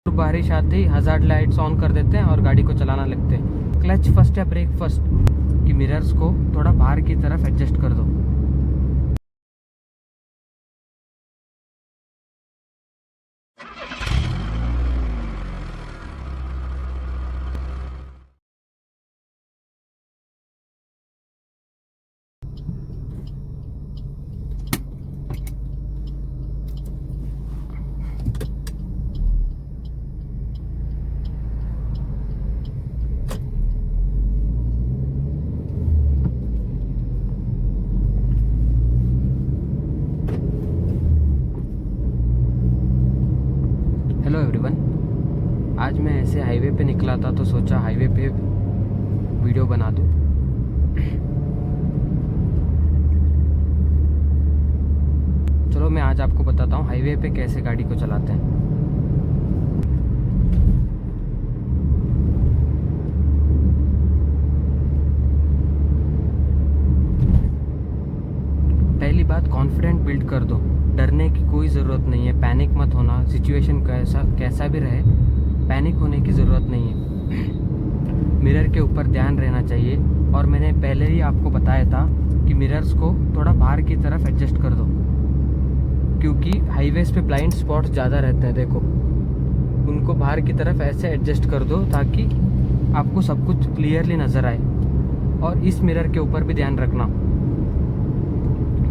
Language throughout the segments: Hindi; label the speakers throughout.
Speaker 1: बारिश आते ही हज़ार्ड लाइट्स ऑन कर देते हैं और गाड़ी को चलाना लगते हैं। क्लच फर्स्ट या ब्रेक फर्स्ट कि मिरर्स को थोड़ा बाहर की तरफ एडजस्ट कर दो। हेलो एवरीवन, आज मैं ऐसे हाईवे पे निकला था तो सोचा हाईवे पे वीडियो बना दूं। चलो मैं आज आपको बताता हूँ हाईवे पे कैसे गाड़ी को चलाते हैं। पहली बात, कॉन्फिडेंट बिल्ड कर दो। डरने की कोई ज़रूरत नहीं है, पैनिक मत होना। सिचुएशन कैसा भी रहे, पैनिक होने की ज़रूरत नहीं है। मिरर के ऊपर ध्यान रहना चाहिए। और मैंने पहले ही आपको बताया था कि मिरर्स को थोड़ा बाहर की तरफ एडजस्ट कर दो, क्योंकि हाईवेज पे ब्लाइंड स्पॉट्स ज़्यादा रहते हैं। देखो, उनको बाहर की तरफ ऐसे एडजस्ट कर दो ताकि आपको सब कुछ क्लियरली नज़र आए। और इस मिरर के ऊपर भी ध्यान रखना,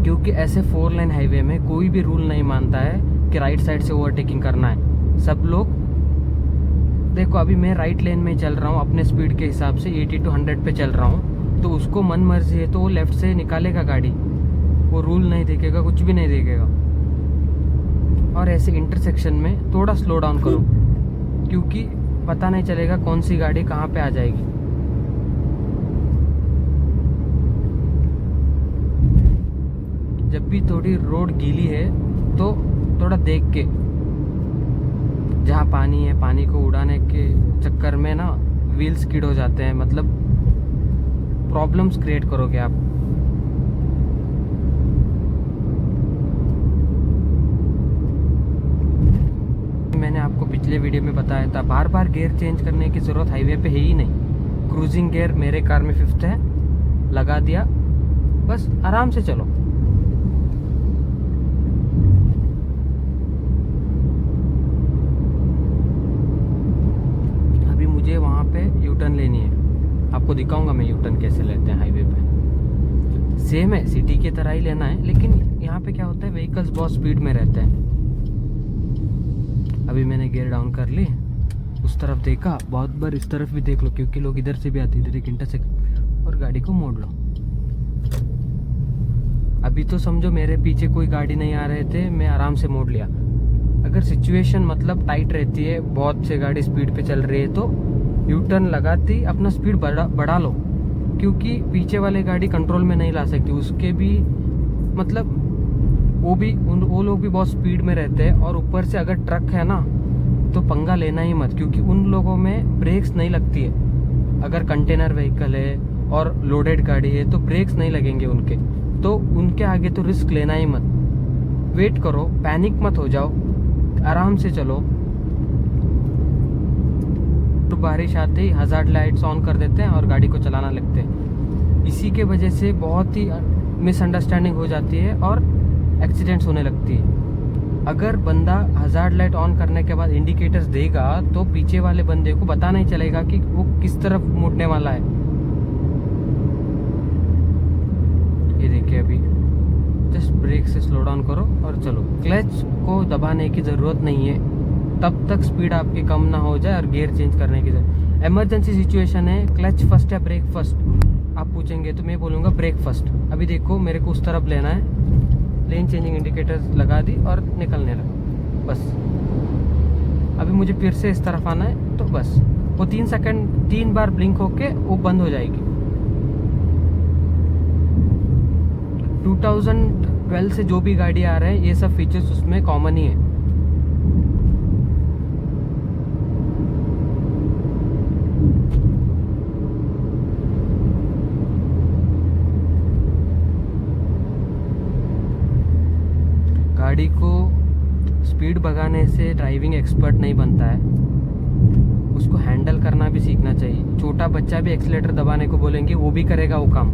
Speaker 1: क्योंकि ऐसे 4 लाइन हाईवे में कोई भी रूल नहीं मानता है कि राइट साइड से ओवरटेकिंग करना है। सब लोग, देखो अभी मैं राइट लेन में चल रहा हूँ, अपने स्पीड के हिसाब से 80 to 100 पे चल रहा हूँ, तो उसको मन मर्जी है तो वो लेफ्ट से निकालेगा गाड़ी, वो रूल नहीं देखेगा, कुछ भी नहीं देखेगा। और ऐसे इंटरसेक्शन में थोड़ा स्लो डाउन करो, क्योंकि पता नहीं चलेगा कौन सी गाड़ी कहाँ पे आ जाएगी। जब भी थोड़ी रोड गीली है तो थोड़ा देख के, जहाँ पानी है पानी को उड़ाने के चक्कर में ना व्हील स्किड हो जाते हैं, मतलब प्रॉब्लम्स क्रिएट करोगे आप। मैंने आपको पिछले वीडियो में बताया था, बार बार गियर चेंज करने की ज़रूरत हाईवे पे है ही नहीं। क्रूजिंग गियर मेरे कार में 5th है, लगा दिया, बस आराम से चलो। मुझे वहाँ पे यू टर्न लेनी है, आपको दिखाऊंगा मैं यू टर्न कैसे लेते हैं हाईवे पे। सेम है, सिटी की तरह ही लेना है, लेकिन यहाँ पे क्या होता है, व्हीकल्स बहुत स्पीड में रहते हैं। अभी मैंने गियर डाउन कर ली, उस तरफ देखा, बहुत बार इस तरफ भी देख लो, क्योंकि लोग इधर से भी आते, इधर एक इंटरसेक्ट, और गाड़ी को मोड़ लो। अभी तो समझो मेरे पीछे कोई गाड़ी नहीं आ रहे थे, मैं आराम से मोड़ लिया। अगर सिचुएशन मतलब टाइट रहती है, बहुत से गाड़ी स्पीड पे चल रही है, तो यू टर्न लगाती अपना स्पीड बढ़ा लो, क्योंकि पीछे वाले गाड़ी कंट्रोल में नहीं ला सकती। उसके भी मतलब वो लोग भी बहुत स्पीड में रहते हैं, और ऊपर से अगर ट्रक है ना तो पंगा लेना ही मत, क्योंकि उन लोगों में ब्रेक्स नहीं लगती है। अगर कंटेनर व्हीकल है और लोडेड गाड़ी है तो ब्रेक्स नहीं लगेंगे उनके, तो उनके आगे तो रिस्क लेना ही मत। वेट करो, पैनिक मत हो जाओ, आराम से चलो। तो बारिश आते ही हज़ार्ड लाइट्स ऑन कर देते हैं और गाड़ी को चलाना लगते हैं। इसी के वजह से बहुत ही मिसअंडरस्टैंडिंग हो जाती है और एक्सीडेंट्स होने लगती है। अगर बंदा हज़ार्ड लाइट ऑन करने के बाद इंडिकेटर्स देगा तो पीछे वाले बंदे को पता नहीं चलेगा कि वो किस तरफ मुड़ने वाला है। ये देखिए, अभी जस्ट ब्रेक से स्लो डाउन करो और चलो। क्लच को दबाने की ज़रूरत नहीं है तब तक स्पीड आपकी कम ना हो जाए और गियर चेंज करने की ज़रूरत। इमरजेंसी सिचुएशन है, क्लच फर्स्ट या ब्रेक फर्स्ट आप पूछेंगे तो मैं बोलूँगा ब्रेक फर्स्ट। अभी देखो, मेरे को उस तरफ लेना है, लेन चेंजिंग इंडिकेटर्स लगा दी और निकलने लगा, बस। अभी मुझे फिर से इस तरफ आना है, तो बस वो 3 सेकंड 3 बार ब्लिंक होके वो बंद हो जाएगी। 2012 से जो भी गाड़ी आ रहे हैं, ये सब फीचर्स उसमें कॉमन ही है। गाड़ी को स्पीड भगाने से ड्राइविंग एक्सपर्ट नहीं बनता है, उसको हैंडल करना भी सीखना चाहिए। छोटा बच्चा भी एक्सीलेटर दबाने को बोलेंगे वो भी करेगा वो काम।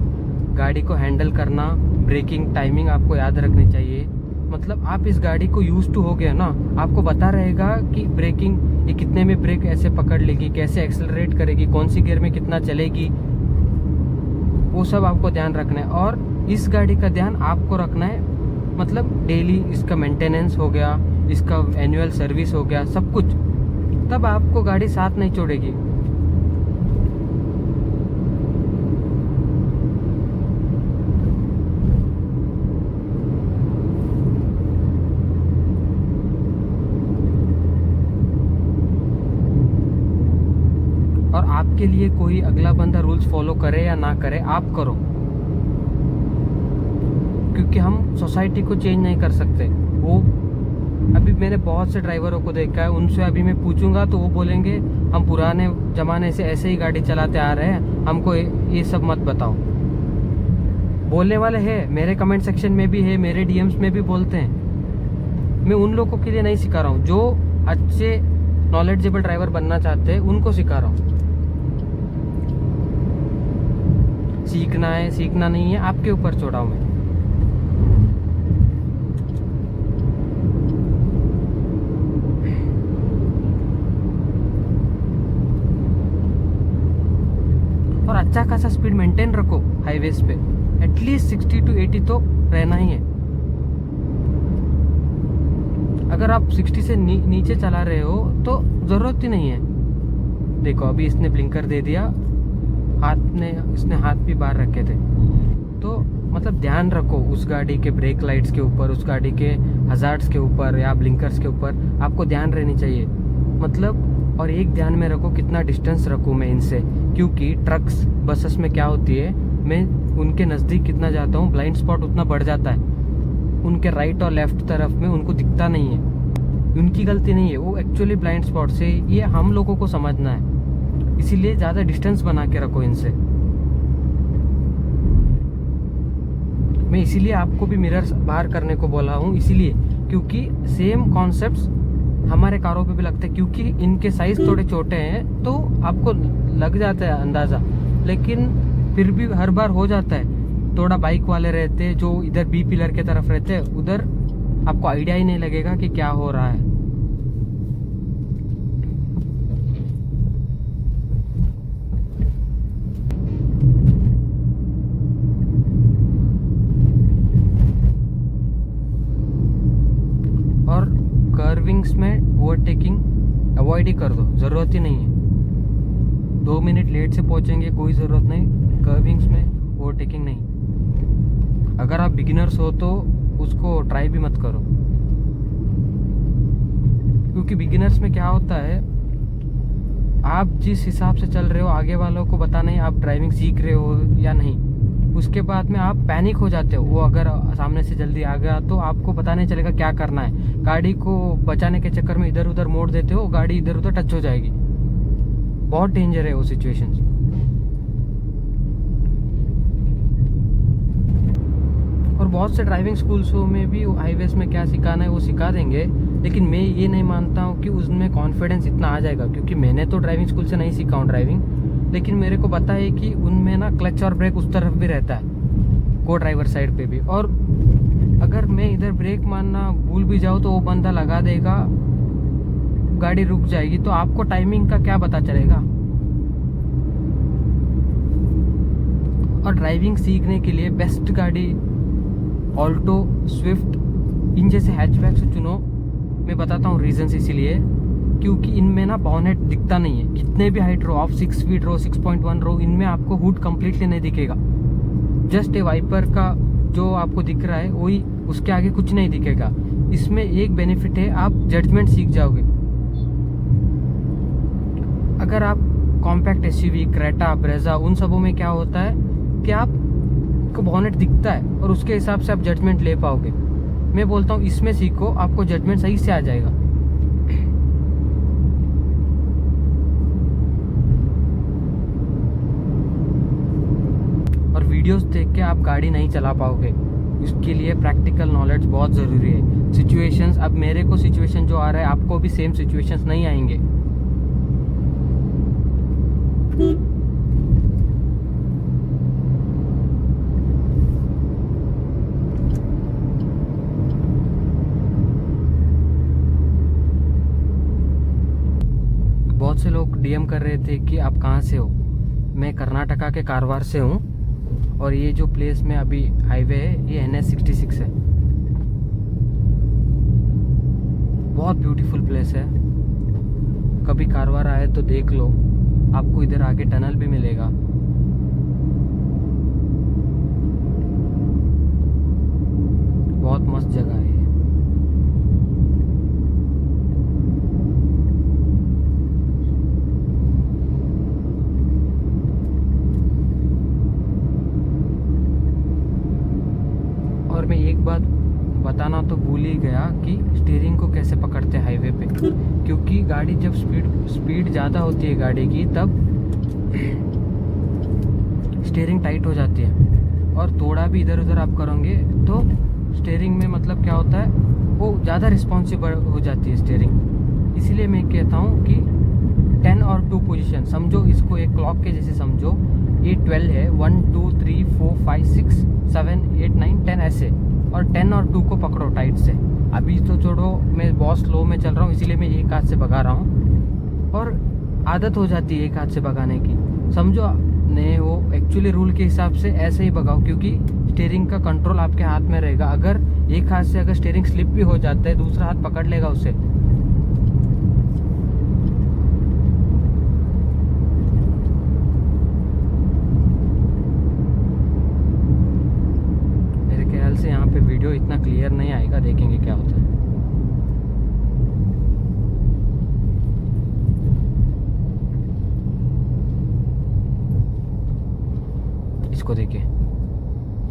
Speaker 1: गाड़ी को हैंडल करना, ब्रेकिंग टाइमिंग आपको याद रखनी चाहिए। मतलब आप इस गाड़ी को यूज टू हो गए ना, आपको पता रहेगा कि ब्रेकिंग ये कितने में ब्रेक ऐसे पकड़ लेगी, कैसे एक्सेलरेट करेगी, कौन सी गियर में कितना चलेगी, वो सब आपको ध्यान रखना है। और इस गाड़ी का ध्यान आपको रखना है, मतलब डेली इसका मेंटेनेंस हो गया, इसका एनुअल सर्विस हो गया, सब कुछ, तब आपको गाड़ी साथ नहीं छोड़ेगी। और आपके लिए कोई अगला बंदा रूल्स फॉलो करे या ना करे, आप करो, क्योंकि हम सोसाइटी को चेंज नहीं कर सकते। वो अभी मैंने बहुत से ड्राइवरों को देखा है, उनसे अभी मैं पूछूंगा तो वो बोलेंगे हम पुराने ज़माने से ऐसे ही गाड़ी चलाते आ रहे हैं, हमको ये सब मत बताओ। बोलने वाले हैं, मेरे कमेंट सेक्शन में भी है, मेरे डीएम्स में भी बोलते हैं। मैं उन लोगों के लिए नहीं सिखा रहा हूँ, जो अच्छे नॉलेजेबल ड्राइवर बनना चाहते हैं उनको सिखा रहा हूँ। सीखना है सीखना नहीं है आपके ऊपर छोड़ा हूँ मैं। और अच्छा खासा स्पीड मेंटेन रखो हाईवेज पे, एटलीस्ट 60 to 80 तो रहना ही है। अगर आप 60 से नीचे चला रहे हो तो ज़रूरत ही नहीं है। देखो अभी इसने ब्लिंकर दे दिया, इसने हाथ भी बाहर रखे थे। तो मतलब ध्यान रखो उस गाड़ी के ब्रेक लाइट्स के ऊपर, उस गाड़ी के हजार्ड्स के ऊपर या ब्लिंकर्स के ऊपर आपको ध्यान रहनी चाहिए। मतलब और एक ध्यान में रखो कितना डिस्टेंस रखूँ मैं इनसे, क्योंकि ट्रक्स बसेस में क्या होती है, मैं उनके नज़दीक कितना जाता हूँ ब्लाइंड स्पॉट उतना बढ़ जाता है। उनके राइट और लेफ्ट तरफ में उनको दिखता नहीं है, उनकी गलती नहीं है, वो एक्चुअली ब्लाइंड स्पॉट से, ये हम लोगों को समझना है। इसीलिए ज़्यादा डिस्टेंस बना के रखो इनसे। मैं इसीलिए आपको भी मिरर्स बाहर करने को बोला हूँ, इसीलिए क्योंकि सेम कॉन्सेप्ट्स हमारे कारों पे भी लगते हैं, क्योंकि इनके साइज थोड़े छोटे हैं तो आपको लग जाता है अंदाज़ा, लेकिन फिर भी हर बार हो जाता है। थोड़ा बाइक वाले रहते हैं जो इधर बी पिलर के तरफ रहते हैं, उधर आपको आइडिया ही नहीं लगेगा कि क्या हो रहा है। और कर्विंग्स में ओवरटेकिंग अवॉइड ही कर दो, ज़रूरत ही नहीं है। 2 मिनट लेट से पहुंचेंगे, कोई ज़रूरत नहीं। कर्विंग्स में ओवरटेकिंग नहीं। अगर आप बिगिनर्स हो तो उसको ट्राई भी मत करो, क्योंकि बिगिनर्स में क्या होता है, आप जिस हिसाब से चल रहे हो आगे वालों को पता नहीं आप ड्राइविंग सीख रहे हो या नहीं। उसके बाद में आप पैनिक हो जाते हो। वो अगर सामने से जल्दी आ गया तो आपको पता नहीं चलेगा क्या करना है। गाड़ी को बचाने के चक्कर में इधर उधर मोड़ देते हो, गाड़ी इधर उधर टच हो जाएगी। बहुत डेंजर है वो सिचुएशंस। और बहुत से ड्राइविंग स्कूल्सों में भी हाईवेज में क्या सिखाना है वो सिखा देंगे, लेकिन मैं ये नहीं मानता हूँ कि उसमें कॉन्फिडेंस इतना आ जाएगा, क्योंकि मैंने तो ड्राइविंग स्कूल से नहीं सीखा हूँ ड्राइविंग, लेकिन मेरे को पता है कि उनमें ना क्लच और ब्रेक उस तरफ भी रहता है, को ड्राइवर साइड पे भी। और अगर मैं इधर ब्रेक मारना भूल भी जाऊँ तो वो बंदा लगा देगा, गाड़ी रुक जाएगी, तो आपको टाइमिंग का क्या पता चलेगा। और ड्राइविंग सीखने के लिए बेस्ट गाड़ी ऑल्टो, स्विफ्ट, इन जैसे हैचबैक से चुनो। मैं बताता हूँ रीजंस, इसीलिए क्योंकि इनमें ना बॉनेट दिखता नहीं है। कितने भी हाइट रो, आप 6 फीट रो, 6.1 रो, इनमें आपको हुड कम्प्लीटली नहीं दिखेगा। जस्ट ए वाइपर का जो आपको दिख रहा है वही, उसके आगे कुछ नहीं दिखेगा। इसमें एक बेनिफिट है, आप जजमेंट सीख जाओगे। अगर आप कॉम्पैक्ट एसयूवी, क्रेटा, ब्रेजा, उन सबों में क्या होता है कि आपको बॉनेट दिखता है और उसके हिसाब से आप जजमेंट ले पाओगे। मैं बोलता हूँ इसमें सीखो, आपको जजमेंट सही से आ जाएगा। और वीडियोस देख के आप गाड़ी नहीं चला पाओगे, इसके लिए प्रैक्टिकल नॉलेज बहुत ज़रूरी है। सिचुएशंस, अब मेरे को सिचुएशन जो आ रहा है आपको भी सेम सिचुएशंस नहीं आएंगे। बहुत से लोग डीएम कर रहे थे कि आप कहाँ से हो। मैं कर्नाटका के कारवार से हूँ और ये जो प्लेस में अभी हाईवे है ये NH66 है। बहुत ब्यूटीफुल प्लेस है, कभी कारवार आए तो देख लो, आपको इधर आगे टनल भी मिलेगा। बहुत मस्त जगह है ये। और मैं एक बात बताना तो भूल ही गया कि स्टीयरिंग को कैसे पकड़ते हैं हाईवे पे, क्योंकि गाड़ी जब स्पीड ज़्यादा होती है गाड़ी की तब स्टीयरिंग टाइट हो जाती है और थोड़ा भी इधर उधर आप करोगे तो स्टीयरिंग में मतलब क्या होता है वो ज़्यादा रिस्पॉन्सिबल हो जाती है स्टीयरिंग। इसीलिए मैं कहता हूँ कि 10 और 2 पोजीशन समझो, इसको एक क्लॉक के जैसे समझो। ये 12 है, 1 2 3 4 5 6 7 8 9 10 ऐसे, और 10 और 2 को पकड़ो टाइट से। अभी तो छोड़ो, मैं बहुत स्लो में चल रहा हूँ इसीलिए मैं एक हाथ से भगा रहा हूँ और आदत हो जाती है एक हाथ से भगाने की, समझो। नहीं, वो एक्चुअली रूल के हिसाब से ऐसे ही भगाओ, क्योंकि स्टीयरिंग का कंट्रोल आपके हाथ में रहेगा। अगर एक हाथ से अगर स्टीयरिंग स्लिप भी हो जाता है दूसरा हाथ पकड़ लेगा उसे। मेरे ख्याल से यहाँ पे वीडियो इतना क्लियर नहीं आएगा, देखेंगे क्या होता है। इसको देखिए,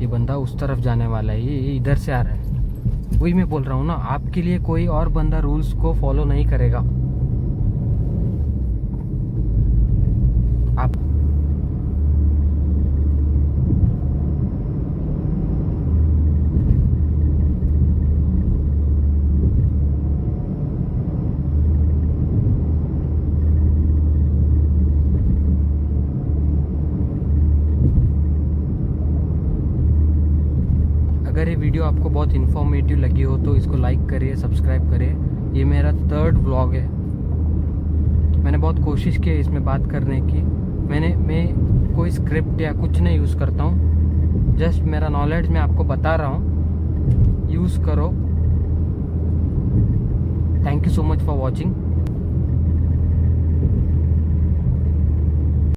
Speaker 1: ये बंदा उस तरफ जाने वाला है, ये इधर से आ रहा है। वही मैं बोल रहा हूँ ना, आपके लिए कोई और बंदा रूल्स को फॉलो नहीं करेगा। आप अगर ये वीडियो आपको बहुत इन्फॉर्मेटिव लगी हो तो इसको लाइक करिए, सब्सक्राइब करिए। ये मेरा 3rd व्लॉग है। मैंने बहुत कोशिश की है इसमें बात करने की। मैं कोई स्क्रिप्ट या कुछ नहीं यूज़ करता हूँ, जस्ट मेरा नॉलेज मैं आपको बता रहा हूँ, यूज़ करो। Thank you so much for watching.